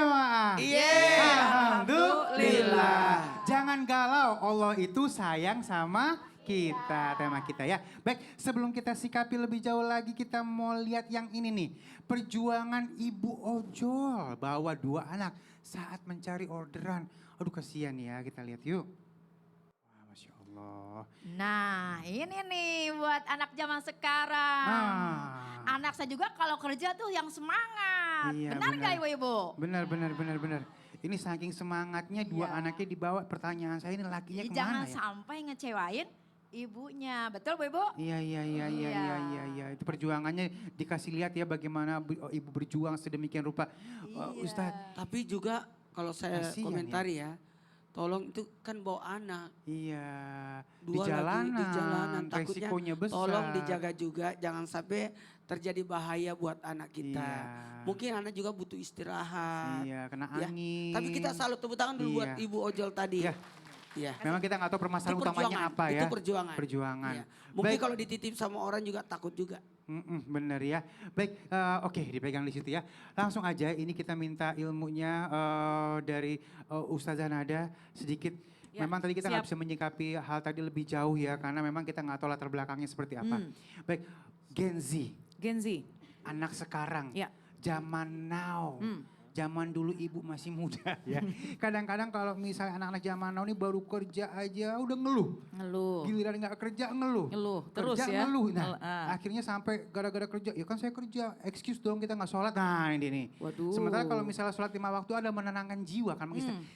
jemaah? Alhamdulillah. Jangan galau, Allah itu sayang sama kita, tema kita ya. Baik, sebelum kita sikapi lebih jauh lagi, kita mau lihat yang ini nih. Perjuangan ibu ojol bawa 2 anak saat mencari orderan. Aduh kasihan ya, kita lihat yuk. Wah, Masya Allah. Nah ini nih buat anak zaman sekarang. Anak saya juga kalau kerja tuh yang semangat. Iya, benar nggak ibu-ibu? Benar. Ini saking semangatnya 2 anaknya dibawa. Pertanyaan saya ini lakinya Jadi kemana jangan ya? sampai ngecewain ibunya. Betul Bu Ibu? Iya. Itu perjuangannya dikasih lihat ya bagaimana ibu berjuang sedemikian rupa. Ustadz. Tapi juga kalau saya Kasian komentari ya, tolong itu kan bawa anak. Iya. Di 2 jalanan. lagi di jalanan. Takutnya Resikonya besar. tolong dijaga juga, jangan sampai terjadi bahaya buat anak kita. Iya. Mungkin anak juga butuh istirahat. Iya, kena ya. angin. Tapi kita salut tepuk tangan dulu buat ibu ojol tadi. Iya. Iya. Memang kita nggak tahu permasalahan Itu utamanya apa ya. Itu perjuangan. Perjuangan. Iya. Mungkin kalau dititip sama orang juga takut juga. Bener ya. Baik, oke dipegang di situ ya. Langsung aja ini kita minta ilmunya dari Ustazah Nada sedikit. Ya, Memang tadi kita nggak siap. bisa menyikapi hal tadi lebih jauh ya. Karena memang kita nggak tahu latar belakangnya seperti apa. Baik, Gen Z, anak sekarang, Ya. zaman now. Zaman dulu ibu masih muda ya. Kadang-kadang kalau misalnya anak-anak zaman now ini baru kerja aja udah ngeluh. Giliran nggak kerja ngeluh. Terus Kerja ya. ngeluh. Nah akhirnya sampai gara-gara kerja, ya kan saya kerja, excuse dong kita nggak sholat. Nah ini nih. Waduh. Sementara kalau misalnya sholat 5 waktu ada menenangkan jiwa kan.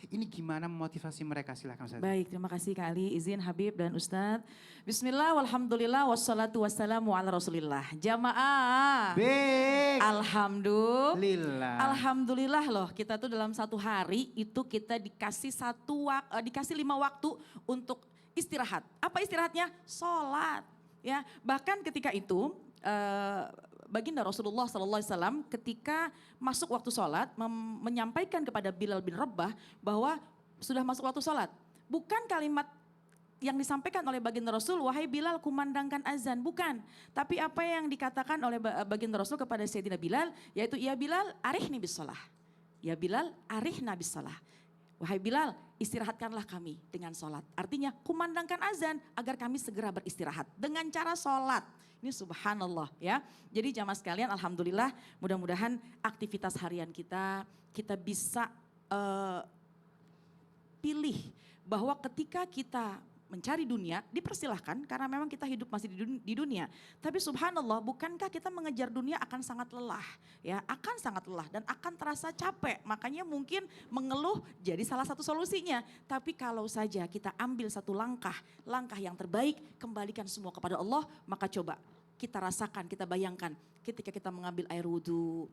Ini gimana memotivasi mereka, silakan Ustaz. Baik, terima kasih Kak Ali, izin Habib dan Ustadz. Bismillah, walhamdulillah, wassalatu wassalamu ala rasulillah. Jamaah. Baik. Alhamdulillah. Alhamdulillah loh, kita tuh dalam satu hari itu kita dikasih 5 waktu untuk istirahat. Apa istirahatnya? Sholat. Ya, bahkan ketika itu baginda Rasulullah SAW ketika masuk waktu sholat menyampaikan kepada Bilal bin Rabah bahwa sudah masuk waktu sholat. Bukan kalimat yang disampaikan oleh baginda Rasul, wahai Bilal kumandangkan azan. Bukan. Tapi apa yang dikatakan oleh baginda Rasul kepada Sayyidina Bilal, yaitu ya Bilal arihni bis sholah. Ya Bilal arihna bis sholah. Wahai Bilal istirahatkanlah kami dengan sholat. Artinya kumandangkan azan agar kami segera beristirahat dengan cara sholat. Ini subhanallah ya. Jadi jamaah sekalian alhamdulillah mudah-mudahan aktivitas harian kita bisa pilih bahwa ketika kita mencari dunia dipersilahkan karena memang kita hidup masih di dunia. Tapi subhanallah bukankah kita mengejar dunia akan sangat lelah ya, akan sangat lelah dan akan terasa capek. Makanya mungkin mengeluh jadi salah satu solusinya. Tapi kalau saja kita ambil satu langkah yang terbaik, kembalikan semua kepada Allah, maka coba kita rasakan, kita bayangkan ketika kita mengambil air wudhu,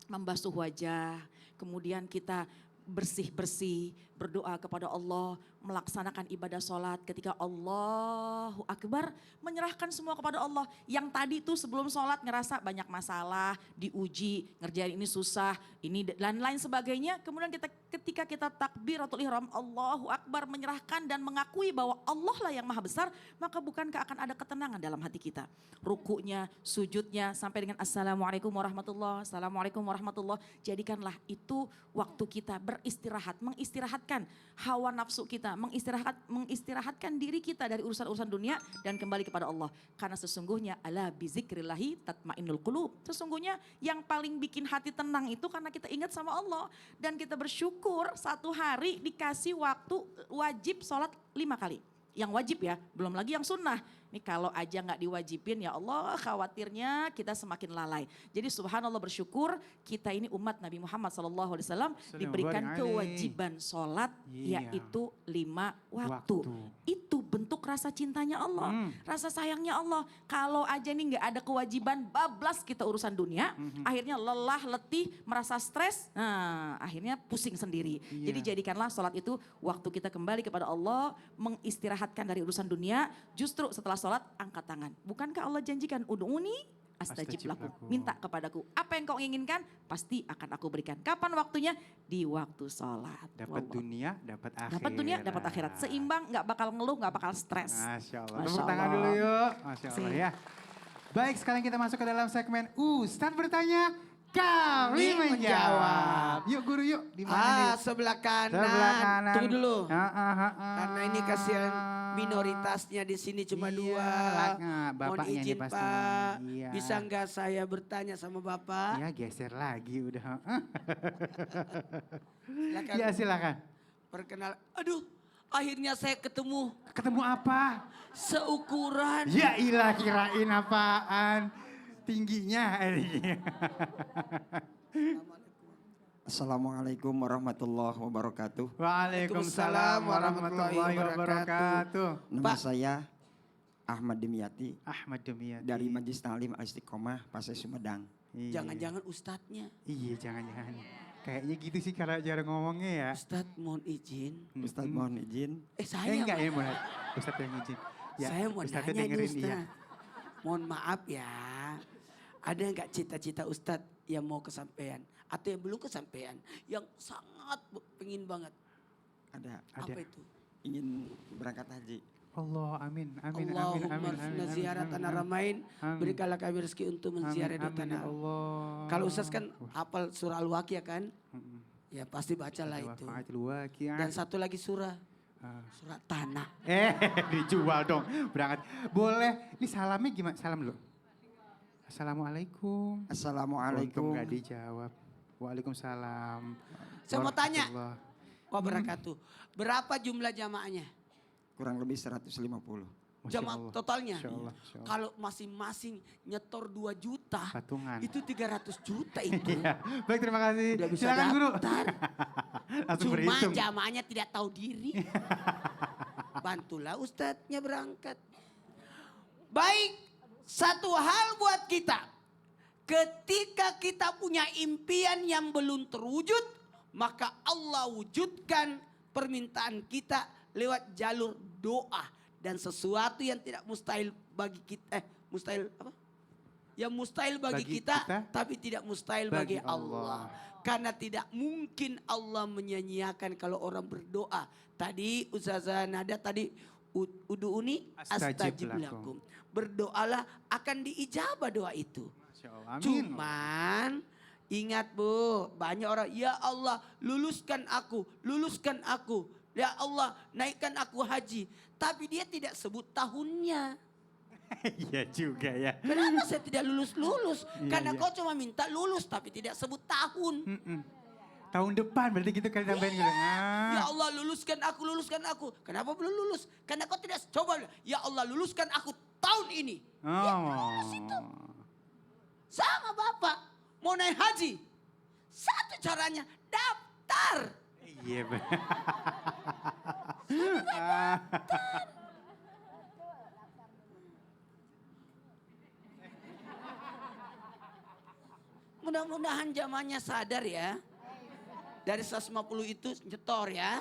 membasuh wajah, kemudian kita bersih-bersih, berdoa kepada Allah, melaksanakan ibadah sholat ketika Allahu Akbar, menyerahkan semua kepada Allah. Yang tadi tuh sebelum sholat ngerasa banyak masalah, diuji, ngerjain ini susah, ini dan lain sebagainya. Kemudian ketika kita takbiratul ihram, Allahu Akbar, menyerahkan dan mengakui bahwa Allah lah yang maha besar, maka bukankah akan ada ketenangan dalam hati kita. Rukunya, sujudnya, sampai dengan Assalamualaikum warahmatullahi, Assalamualaikum warahmatullahi. Jadikanlah itu waktu kita beristirahat, mengistirahatkan hawa nafsu kita, mengistirahatkan diri kita dari urusan-urusan dunia dan kembali kepada Allah. Karena sesungguhnya ala bizikrillahi tatmainnul qulub. Sesungguhnya yang paling bikin hati tenang itu karena kita ingat sama Allah. Dan kita bersyukur satu hari dikasih waktu wajib sholat 5 kali. Yang wajib ya, belum lagi yang sunnah. Ini kalau aja nggak diwajibin ya Allah khawatirnya kita semakin lalai. Jadi subhanallah bersyukur kita ini umat Nabi Muhammad SAW diberikan kewajiban sholat yaitu 5 waktu. Itu bentuk rasa cintanya Allah, rasa sayangnya Allah. Kalau aja nih nggak ada kewajiban bablas kita urusan dunia, akhirnya lelah, letih, merasa stres, nah akhirnya pusing sendiri. Jadi jadikanlah sholat itu waktu kita kembali kepada Allah, mengistirahatkan dari urusan dunia, justru setelah sholat angkat tangan. Bukankah Allah janjikan ud'uni astajib lakum. Minta kepadaku. Apa yang kau inginkan pasti akan aku berikan. Kapan waktunya? Di waktu sholat. Dapat dunia, dapat akhirat. Dapat dunia, dapat akhirat. Seimbang, gak bakal ngeluh, gak bakal stres. Masya Allah. Tepuk tangan dulu yuk. Masya Allah ya. Baik sekarang kita masuk ke dalam segmen Ustadz bertanya. kami menjawab. Yuk guru yuk. Di mana nih? Sebelah kanan. Sebelah kanan. Tunggu dulu. Karena Karena ini kasihan minoritasnya di sini cuma dua. Mohon Bapaknya izin nih pasti. Pak, Iya. bisa nggak saya bertanya sama Bapak? Ya geser lagi udah. Silakan. Ya silakan. Perkenal. Aduh, akhirnya saya ketemu Ketemu apa? seukuran. Ya ilah kirain apaan. Tingginya. Assalamualaikum warahmatullahi wabarakatuh. Waalaikumsalam warahmatullahi wabarakatuh. Nama Pak. saya Ahmad Dimyati Ahmad Demiyati. dari Majelis Ta'lim Al-Istiqomah Pasai Sumedang. Iya. Jangan-jangan ustadznya. Iya jangan-jangan. Kayaknya gitu sih kalau cara ngomongnya ya. Ustadz mohon izin. Ustadz mohon izin. Saya enggak Pak. ya Muhammad. Ustadz yang izin. Ya, Saya mau Ustadz nanya nih dengerin, iya. Ustadz. Mohon maaf ya. Ada nggak cita-cita Ustadz yang mau kesampaian? Atau yang belum kesampaian? Yang sangat pengen banget. Ada Apa itu? ingin berangkat haji. Allah amin amin amin Allahumma amin arzuqna ziarah tanah Ramain. Amin. Berikanlah kami rezeki untuk menziarah amin, tanah. ya Allah. Kalau Ustadz kan hafal surah Al-Waqiah kan? Mm-mm. Ya pasti bacalah itu. Waqa'atil waqi'ah. Dan satu lagi surah. Ah. Surah tanah. Dijual dong berangkat. Boleh. Ini salamnya gimana? Salam dulu. Assalamualaikum. Assalamualaikum. Untung gak dijawab. Waalaikumsalam. Saya mau tanya. Warahmatullah. Wabarakatuh. Berapa jumlah jamaahnya? Kurang lebih 150. Masya Jamaah Allah. totalnya. Masya Allah, Masya Allah. Kalau masing-masing nyetor 2 juta. Patungan. Itu 300 juta itu. Iya. Baik terima kasih. Udah bisa Silakan guru. daftar. Langsung Cuma berhitung. jamaahnya tidak tahu diri. Bantulah ustadznya berangkat. Baik, satu hal buat kita. Ketika kita punya impian yang belum terwujud, maka Allah wujudkan permintaan kita lewat jalur doa. Dan sesuatu yang tidak mustahil bagi kita, mustahil apa? Yang mustahil bagi kita, tapi tidak mustahil bagi Allah. Karena tidak mungkin Allah menyanyiakan kalau orang berdoa. Tadi Ustazah Nada tadi udu'uni astajib lakum. Berdoalah akan diijabah doa itu. Masya Allah. Amin. Cuman ingat Bu, banyak orang ya Allah luluskan aku, luluskan aku. Ya Allah naikkan aku haji. Tapi dia tidak sebut tahunnya. Iya juga ya. Kenapa saya tidak lulus-lulus? Iya, Karena iya. kau cuma minta lulus tapi tidak sebut tahun. Mm-mm. Tahun depan berarti gitu kali tambahin gitu. Ya Allah luluskan aku, luluskan aku. Kenapa belum lulus? Karena kau tidak coba. Ya Allah luluskan aku tahun ini. Ya, lulus itu. Sama Bapak mau naik haji. Satu caranya daftar. Iya benar. Mudah-mudahan jamaahnya sadar ya. Dari 150 itu nyetor ya.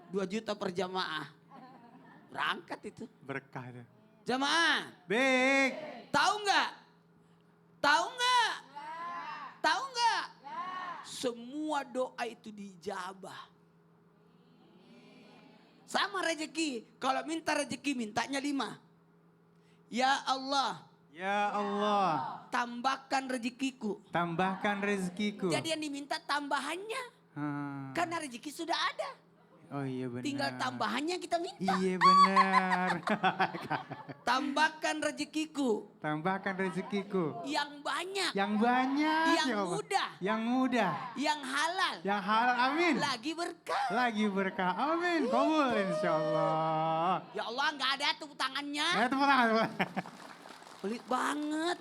2 juta per jamaah. Berangkat itu. Berkah itu. Jamaah, Baik. tahu nggak? Tahu nggak? Tahu nggak? Semua doa itu dijabah. Sama rezeki. Kalau minta rezeki mintanya 5. Ya Allah, Ya Allah, tambahkan rezekiku. tambahkan rezekiku. Jadi yang diminta tambahannya. Ah. Karena rezeki sudah ada. Oh iya benar. Tinggal tambahannya kita minta. Iya benar. Tambahkan rezekiku. Tambahkan rezekiku. Yang banyak. Yang banyak. Yang ya Allah. mudah. Yang mudah. Yang halal. Yang halal. Amin. Lagi berkah. Lagi berkah. Amin. Kabul insya Allah. Ya Allah nggak ada tepuk tangannya. Tepuk tangan. tepuk tangan. Pelit banget.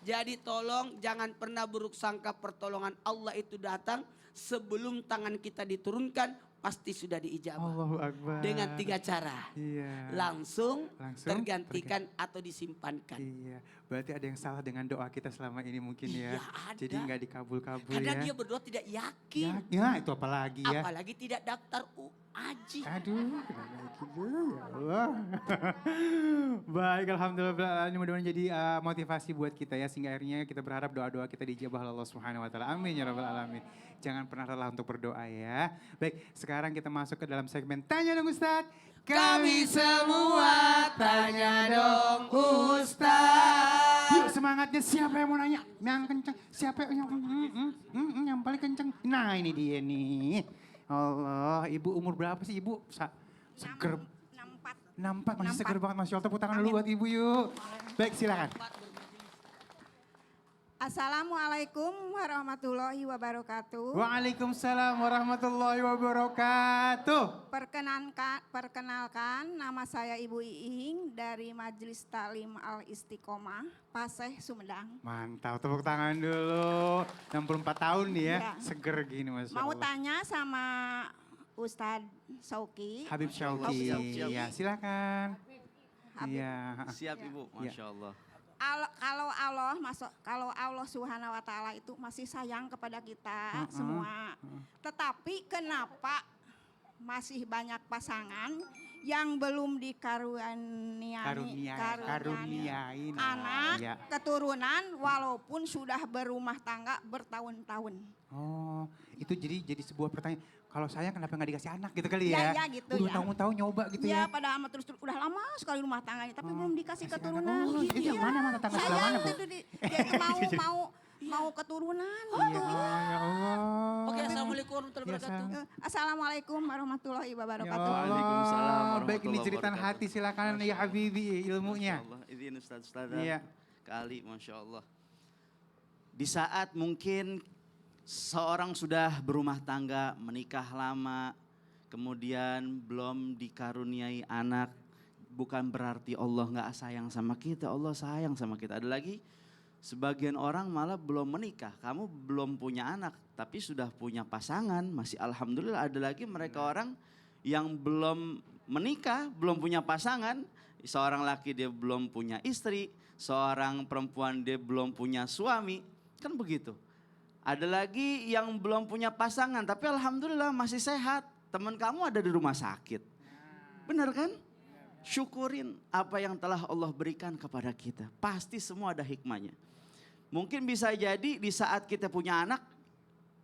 Jadi tolong jangan pernah buruk sangka pertolongan Allah itu datang sebelum tangan kita diturunkan pasti sudah diijabah. Allahu Akbar. Dengan 3 cara. Iya. Langsung, Langsung, tergantikan atau disimpankan. Iya, berarti ada yang salah dengan doa kita selama ini mungkin ya. Iya, ada. Jadi nggak dikabul-kabul Karena ya. dia berdoa tidak yakin. Ya, itu apalagi ya. Apalagi tidak daftar haji. Aduh, kenapa gitu ya Allah. Baik, alhamdulillah ini mudah-mudahan jadi motivasi buat kita ya sehingga akhirnya kita berharap doa-doa kita dijabah oleh Allah Subhanahu wa taala. Amin ya rabbal alamin. Jangan pernah lelah untuk berdoa ya. Baik, sekarang kita masuk ke dalam segmen Tanya dong Ustadz. Kami semua tanya dong Ustaz. Yuk semangatnya siapa yang mau nanya? Yang kenceng, siapa yang paling kenceng? Nah ini dia nih. Allah, ibu umur berapa sih ibu? Seger. 64 masih seger banget, Masya Allah. Tepuk tangan dulu buat ibu yuk. Baik silakan. Assalamualaikum warahmatullahi wabarakatuh. Waalaikumsalam warahmatullahi wabarakatuh. Perkenalkan, nama saya Ibu Iing dari Majelis Taklim Al Istiqomah, Paseh, Sumedang. Mantap, tepuk tangan dulu. 64 tahun nih ya, Iya. seger gini Masya Mau Allah. tanya sama Ustadz Sauki. Habib Syauqi, Siap. ya silakan. Habib. Iya. Siap Ibu, Masya Allah. Kalau Allah Subhanahu wa taala itu masih sayang kepada kita semua. Tetapi kenapa masih banyak pasangan yang belum Karuniain. anak Iya. keturunan walaupun sudah berumah tangga bertahun-tahun. Oh, itu jadi sebuah pertanyaan. Kalau sayang kenapa nggak dikasih anak gitu kali ya? Ya, gitu Udah ya. tahun-tahun nyoba gitu Ya, ya. padahal terus udah lama sekali rumah tangganya tapi belum dikasih kasih keturunan. anak. Oh, gitu itu yang mana, tetangga sebelah mana, Bu? Dia itu mau keturunan Iya, gitu. ya Allah. Oke, assalamualaikum warahmatullahi Ya, wabarakatuh. Sang. Assalamualaikum warahmatullahi Ya wabarakatuh. Allah. Waalaikumsalam Baik ini warahmatullahi jeritan wabarakatuh. hati silakan ya Habibi ilmunya. Masya Allah, izin Ustaz Iya. kali Masya Allah. Di saat mungkin seorang sudah berumah tangga, menikah lama, kemudian belum dikaruniai anak, bukan berarti Allah nggak sayang sama kita, Allah sayang sama kita. Ada lagi sebagian orang malah belum menikah, kamu belum punya anak, tapi sudah punya pasangan, masih alhamdulillah. Ada lagi mereka orang yang belum menikah, belum punya pasangan, seorang laki dia belum punya istri, seorang perempuan dia belum punya suami, kan begitu. Ada lagi yang belum punya pasangan, tapi alhamdulillah masih sehat. Teman kamu ada di rumah sakit. Benar kan? Syukurin apa yang telah Allah berikan kepada kita. Pasti semua ada hikmahnya. Mungkin bisa jadi di saat kita punya anak,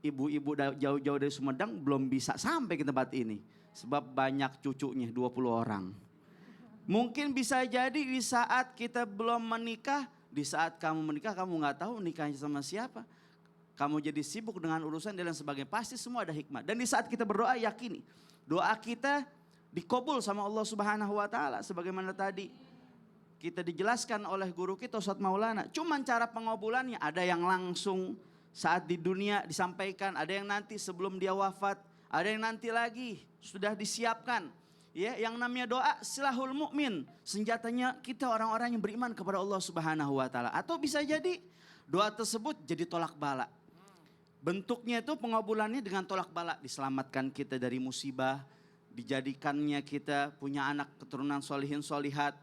ibu-ibu jauh-jauh dari Sumedang belum bisa sampai ke tempat ini. Sebab banyak cucunya 20 orang. Mungkin bisa jadi di saat kita belum menikah, di saat kamu menikah kamu nggak tahu nikahnya sama siapa. Kamu jadi sibuk dengan urusan dan lain sebagainya. Pasti semua ada hikmah. Dan di saat kita berdoa yakini. Doa kita dikabul sama Allah Subhanahu wa taala. Sebagaimana tadi kita dijelaskan oleh guru kita Ustaz Maulana. Cuman cara pengabulannya ada yang langsung saat di dunia disampaikan. Ada yang nanti sebelum dia wafat. Ada yang nanti lagi sudah disiapkan. Ya, yang namanya doa silahul mukmin. Senjatanya kita orang-orang yang beriman kepada Allah Subhanahu wa taala. Atau bisa jadi doa tersebut jadi tolak bala. Bentuknya itu pengabulannya dengan tolak bala, diselamatkan kita dari musibah, dijadikannya kita punya anak keturunan solihin solihat,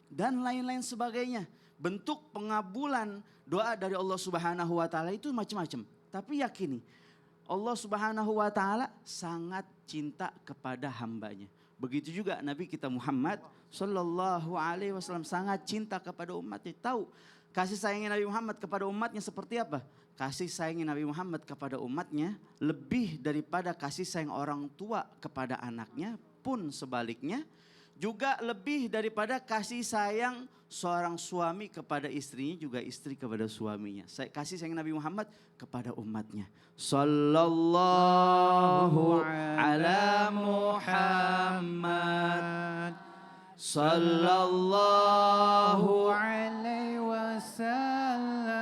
dan lain-lain sebagainya. Bentuk pengabulan doa dari Allah Subhanahu wa taala itu macam-macam. Tapi yakini, Allah Subhanahu wa taala sangat cinta kepada hambanya. Begitu juga Nabi kita Muhammad sallallahu alaihi wasallam sangat cinta kepada umatnya. Tahu kasih sayangnya Nabi Muhammad kepada umatnya seperti apa? Kasih sayangnya Nabi Muhammad kepada umatnya lebih daripada kasih sayang orang tua kepada anaknya, pun sebaliknya juga lebih daripada kasih sayang seorang suami kepada istrinya, juga istri kepada suaminya. Kasih sayang Nabi Muhammad kepada umatnya. Sallallahu ala Muhammad. Sallallahu alaihi wasallam.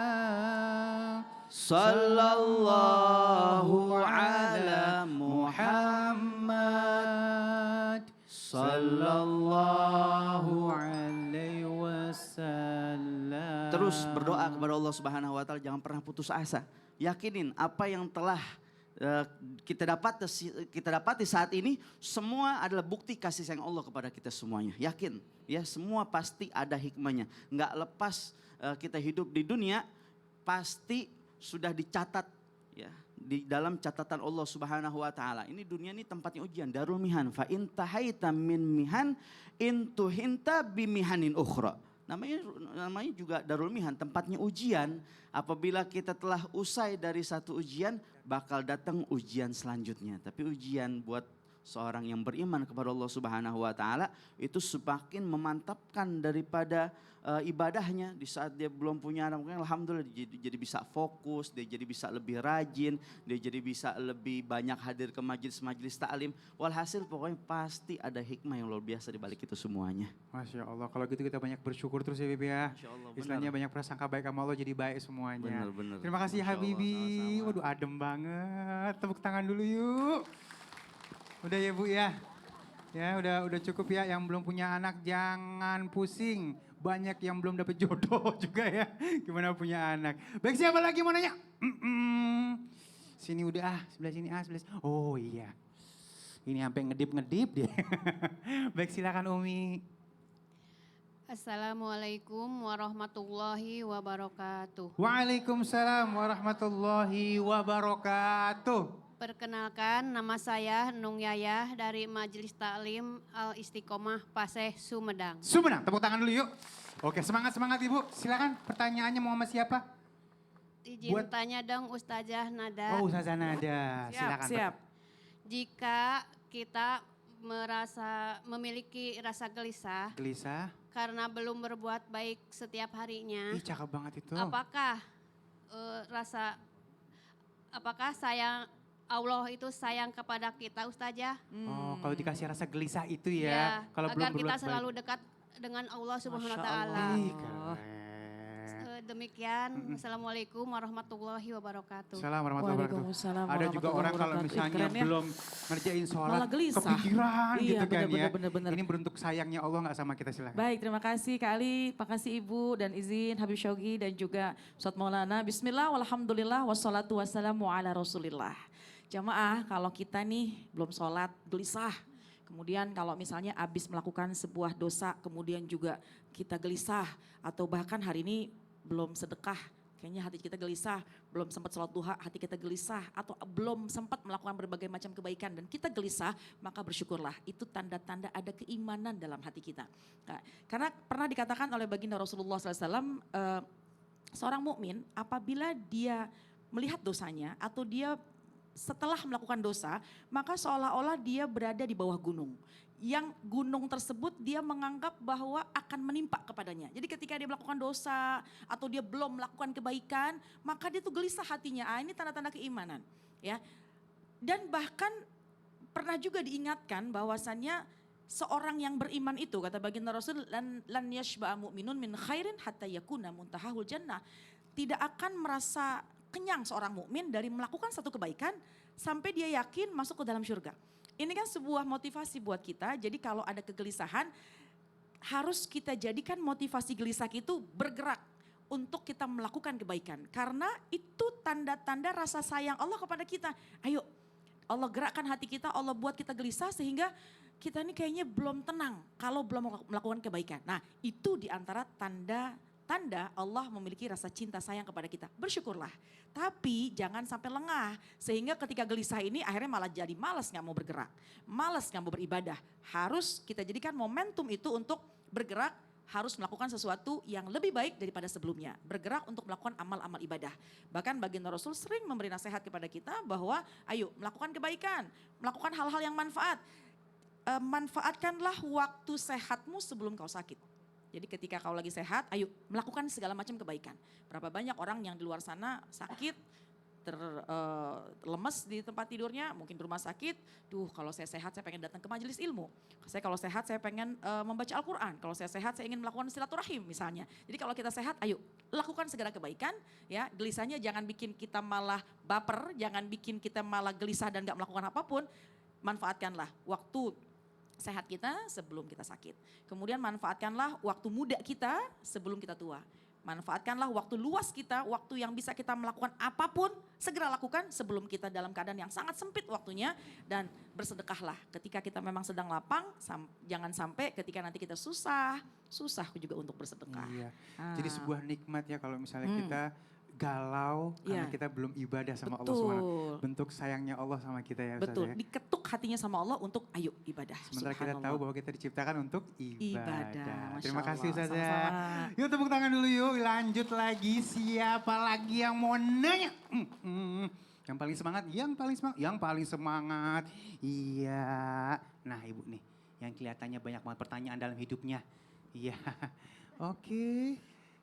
Sallallahu ala Muhammad. Sallallahu alaihi wasallam. Terus berdoa kepada Allah Subhanahu wa taala, jangan pernah putus asa. Yakinin apa yang telah kita dapati saat ini semua adalah bukti kasih sayang Allah kepada kita semuanya. Yakin ya, semua pasti ada hikmahnya. Enggak lepas kita hidup di dunia pasti sudah dicatat ya di dalam catatan Allah Subhanahu wa taala. Ini dunia ini tempatnya ujian, darul mihan. Fa in tahaita min mihan in tuhinta bimihanin ukhra. Namanya juga darul mihan, tempatnya ujian. Apabila kita telah usai dari satu ujian, bakal datang ujian selanjutnya. Tapi ujian buat seorang yang beriman kepada Allah Subhanahu wa taala itu semakin memantapkan daripada ibadahnya. Di saat dia belum punya anak, mungkin alhamdulillah dia jadi bisa fokus, dia jadi bisa lebih rajin, dia jadi bisa lebih banyak hadir ke majelis-majelis taklim. Walhasil pokoknya pasti ada hikmah yang luar biasa di balik itu semuanya. Masya Allah, kalau gitu kita banyak bersyukur terus ya Bib ya. Masya Allah, Istilahnya banyak prasangka baik sama Allah jadi baik semuanya. Benar. Terima kasih Masya Allah, Habibi. sama-sama. Waduh adem banget. Tepuk tangan dulu yuk. Udah ya Bu ya. Ya udah cukup ya. Yang belum punya anak jangan pusing. Banyak yang belum dapet jodoh juga ya. Gimana punya anak. Baik, siapa lagi mau nanya? Sini udah sebelah sini sebelah sini. Oh iya. Ini sampai ngedip dia. Baik, silakan Umi. Assalamualaikum warahmatullahi wabarakatuh. Waalaikumsalam warahmatullahi wabarakatuh. Perkenalkan, nama saya Nung Yayah dari Majelis Taklim Al Istiqomah Paseh Sumedang. Sumedang, tepuk tangan dulu yuk. Oke, semangat Ibu. Silakan pertanyaannya mau sama siapa? Izin Buat- tanya dong Ustazah Nada. Oh, Ustazah Nada. Silakan. Siap. Jika kita memiliki rasa gelisah Gelisah. karena belum berbuat baik setiap harinya, Ih, cakep banget itu. apakah sayang Allah itu sayang kepada kita Ustazah? Oh, kalau dikasih rasa gelisah itu ya. Ya, Kalau belum agar kita berbuat selalu baik. dekat dengan Allah Subhanahu wa Masya taala. Allah. Ih, keren. Demikian, Assalamualaikum warahmatullahi wabarakatuh. Assalamualaikum warahmatullahi wabarakatuh. Waalaikumsalam Ada juga warahmatullahi orang kalau wabarakatuh. misalnya Keren ya. belum ngerjain sholat, Malah gelisah. kepikiran Iya, gitu kan ya. bener. Ini bentuk sayangnya Allah nggak sama kita, silakan. Baik, terima kasih Kak Ali, terima kasih Ibu dan izin Habib Syauqi dan juga Ustadz Maulana. Bismillah, walhamdulillah, wassalatu wassalamu ala rasulillah. Jamaah, kalau kita nih belum sholat, gelisah. Kemudian kalau misalnya habis melakukan sebuah dosa, kemudian juga kita gelisah. Atau bahkan hari ini belum sedekah, kayaknya hati kita gelisah, belum sempat sholat duha, hati kita gelisah, atau belum sempat melakukan berbagai macam kebaikan dan kita gelisah, maka bersyukurlah. Itu tanda-tanda ada keimanan dalam hati kita. Nah, karena pernah dikatakan oleh baginda Rasulullah SAW, seorang mukmin apabila dia melihat dosanya atau dia setelah melakukan dosa, maka seolah-olah dia berada di bawah gunung. Yang gunung tersebut dia menganggap bahwa akan menimpa kepadanya. Jadi ketika dia melakukan dosa atau dia belum melakukan kebaikan, maka dia tuh gelisah hatinya. Ini tanda-tanda keimanan, ya. Dan bahkan pernah juga diingatkan bahwasannya seorang yang beriman itu, kata baginda Rasul, lan yashba'a mu'minun min khairin hatta yakuna muntahahul jannah. Tidak akan merasa kenyang seorang mukmin dari melakukan satu kebaikan sampai dia yakin masuk ke dalam surga. Ini kan sebuah motivasi buat kita. Jadi kalau ada kegelisahan, harus kita jadikan motivasi gelisah itu bergerak untuk kita melakukan kebaikan. Karena itu tanda-tanda rasa sayang Allah kepada kita. Ayo, Allah gerakkan hati kita, Allah buat kita gelisah sehingga kita ini kayaknya belum tenang kalau belum melakukan kebaikan. Nah, itu diantara tanda Allah memiliki rasa cinta sayang kepada kita. Bersyukurlah. Tapi jangan sampai lengah. Sehingga ketika gelisah ini akhirnya malah jadi malas gak mau bergerak. Malas gak mau beribadah. Harus kita jadikan momentum itu untuk bergerak. Harus melakukan sesuatu yang lebih baik daripada sebelumnya. Bergerak untuk melakukan amal-amal ibadah. Bahkan baginda Rasul sering memberi nasihat kepada kita bahwa ayo melakukan kebaikan. Melakukan hal-hal yang manfaat. Manfaatkanlah waktu sehatmu sebelum kau sakit. Jadi ketika kau lagi sehat, ayo melakukan segala macam kebaikan. Berapa banyak orang yang di luar sana sakit, lemes di tempat tidurnya, mungkin di rumah sakit. Duh, kalau saya sehat saya pengen datang ke majelis ilmu. Kalau sehat saya pengen membaca Al-Quran. Kalau saya sehat saya ingin melakukan silaturahim misalnya. Jadi kalau kita sehat, ayo lakukan segala kebaikan. Ya, gelisahnya jangan bikin kita malah baper, jangan bikin kita malah gelisah dan gak melakukan apapun. Manfaatkanlah waktu sehat kita sebelum kita sakit. Kemudian manfaatkanlah waktu muda kita sebelum kita tua. Manfaatkanlah waktu luas kita, waktu yang bisa kita melakukan apapun, segera lakukan sebelum kita dalam keadaan yang sangat sempit waktunya. Dan bersedekahlah ketika kita memang sedang lapang, jangan sampai ketika nanti kita susah juga untuk bersedekah. Iya. Jadi sebuah nikmat ya kalau misalnya kita galau karena Iya. kita belum ibadah sama Allah Betul. SWT. Bentuk sayangnya Allah sama kita ya Ustaz Betul, ya. diketuk hatinya sama Allah untuk ayo ibadah. Sementara kita tahu Subhanallah. bahwa kita diciptakan untuk ibadah. Masya Terima kasih Allah, Ustaz ya. sama-sama. Yuk tepuk tangan dulu yuk, lanjut lagi. Siapa lagi yang mau nanya? Yang paling semangat, yang paling semangat. Iya. Nah ibu nih, yang kelihatannya banyak banget pertanyaan dalam hidupnya. Iya. Oke.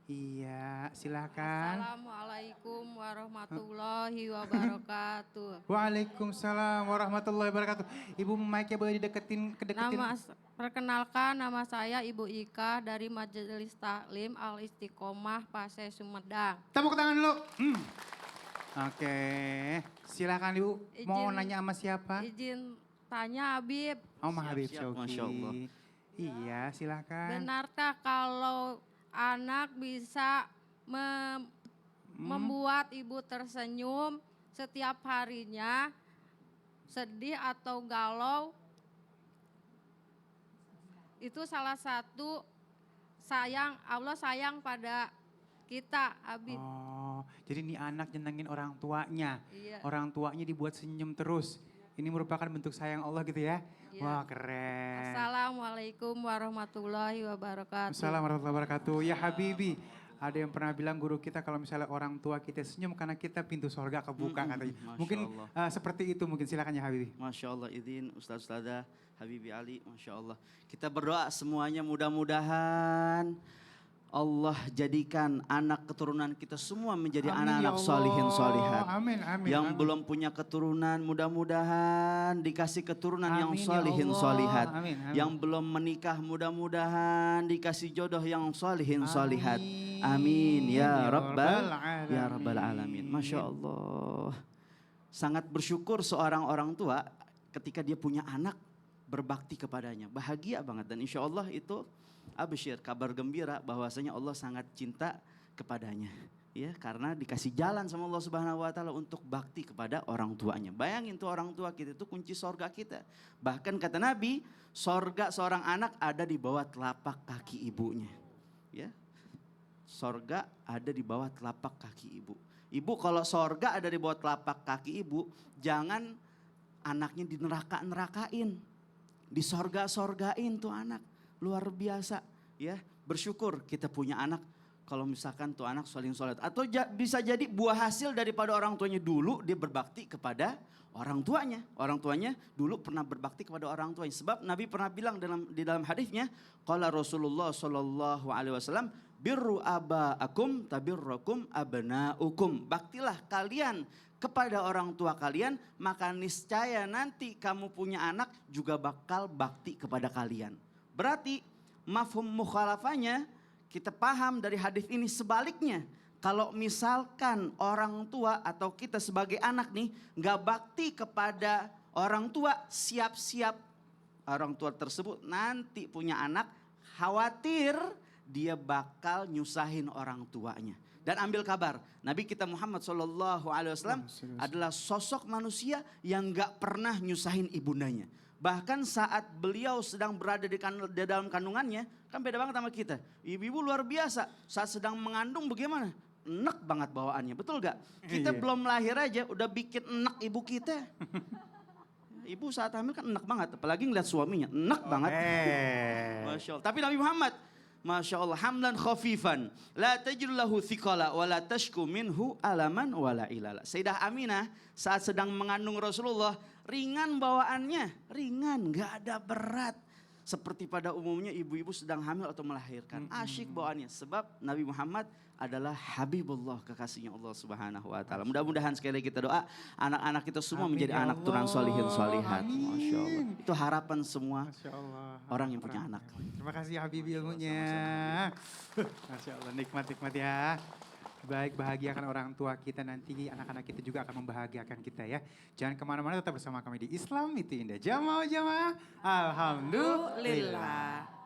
Iya, silakan. Assalamualaikum warahmatullahi wabarakatuh. Waalaikumsalam warahmatullahi wabarakatuh. Ibu mic-nya boleh kedeketin. Perkenalkan, nama saya Ibu Ika dari Majelis Taklim Al Istiqomah Paseh Sumedang. Tepuk tangan dulu. Oke, silakan ibu. Mau Izin- nanya sama siapa? Izin tanya Habib, Om Habib Siap-siap, Syauqi. Masya Allah. Iya, silakan. benarkah kalau anak bisa membuat ibu tersenyum setiap harinya, sedih atau galau? Itu salah satu Allah sayang pada kita, Habib. Oh, jadi ini anak nyenengin orang tuanya. Iya. Orang tuanya dibuat senyum terus. Ini merupakan bentuk sayang Allah gitu ya. Iya. Wah keren. Assalamualaikum warahmatullahi wabarakatuh. Assalamualaikum warahmatullahi wabarakatuh. Ya Habibi, ada yang pernah bilang guru kita kalau misalnya orang tua kita senyum karena kita pintu sorga kebuka katanya. Masya Mungkin Allah. seperti itu mungkin, silakan ya Habibi. Masya Allah, izin Ustaz-Ustazah, Habibi Ali, Masya Allah. Kita berdoa semuanya mudah-mudahan Allah jadikan anak keturunan kita semua menjadi Amin, anak-anak ya Allah. solihin solihat. Amin, amin. Yang amin. belum punya keturunan mudah-mudahan dikasih keturunan yang Amin, ya solihin Allah. solihat. Amin, amin. Yang belum menikah mudah-mudahan dikasih jodoh yang solihin solihat. Amin ya Rabbal ya Rabbal Alamin. Masya Allah. Sangat bersyukur seorang orang tua ketika dia punya anak berbakti kepadanya. Bahagia banget dan insya Allah itu absyir, kabar gembira bahwasanya Allah sangat cinta kepadanya. Ya, karena dikasih jalan sama Allah Subhanahu wa taala untuk bakti kepada orang tuanya. Bayangin tuh orang tua kita itu kunci sorga kita. Bahkan kata Nabi, sorga seorang anak ada di bawah telapak kaki ibunya. Ya. Sorga ada di bawah telapak kaki ibu. Ibu kalau sorga ada di bawah telapak kaki ibu, jangan anaknya di neraka-nerakain. Di sorga-sorgain tuh anak. Luar biasa ya, bersyukur kita punya anak kalau misalkan tuh anak solihin solat. Atau bisa jadi buah hasil daripada orang tuanya dulu dia berbakti kepada orang tuanya. Orang tuanya dulu pernah berbakti kepada orang tuanya. Sebab Nabi pernah bilang di dalam hadisnya, qala Rasulullah sallallahu alaihi wasallam, birru abaakum tabirrukum abnaukum. Baktilah kalian kepada orang tua kalian, maka niscaya nanti kamu punya anak juga bakal bakti kepada kalian. Berarti mafhum mukhalafahnya kita paham dari hadis ini sebaliknya. Kalau misalkan orang tua atau kita sebagai anak nih nggak bakti kepada orang tua, siap-siap orang tua tersebut nanti punya anak, khawatir dia bakal nyusahin orang tuanya. Dan ambil kabar, Nabi kita Muhammad SAW adalah sosok manusia yang nggak pernah nyusahin ibundanya. Bahkan saat beliau sedang berada di dalam kandungannya, kan beda banget sama kita. Ibu-ibu luar biasa, saat sedang mengandung bagaimana? Enak banget bawaannya, betul gak? Kita Iya. belum lahir aja udah bikin enak ibu kita. Ibu saat hamil kan enak banget, apalagi ngeliat suaminya, enak banget. Masya Allah. Tapi Nabi Muhammad, Masya Allah, hamlan khafifan, la tajidu lahu thiqala, wa la tashku minhu alaman wa la ilala. Sayyidah Aminah saat sedang mengandung Rasulullah, ringan bawaannya, ringan, gak ada berat. Seperti pada umumnya ibu-ibu sedang hamil atau melahirkan. Asyik bawaannya, sebab Nabi Muhammad adalah Habibullah, kekasihnya Allah Subhanahu wa taala. Mudah-mudahan sekali lagi kita doa anak-anak kita semua Amin, menjadi ya anak turunan Allah. solihin solihat. Amin. Masya Allah. Itu harapan semua Masya Allah. orang yang punya anak. Terima kasih Habibi ilmunya. Masya Allah, nikmat-nikmat ya. Baik, bahagiakan orang tua kita, nanti anak-anak kita juga akan membahagiakan kita ya. Jangan kemana-mana, tetap bersama kami di Islam Itu Indah. Jamaah. Alhamdulillah.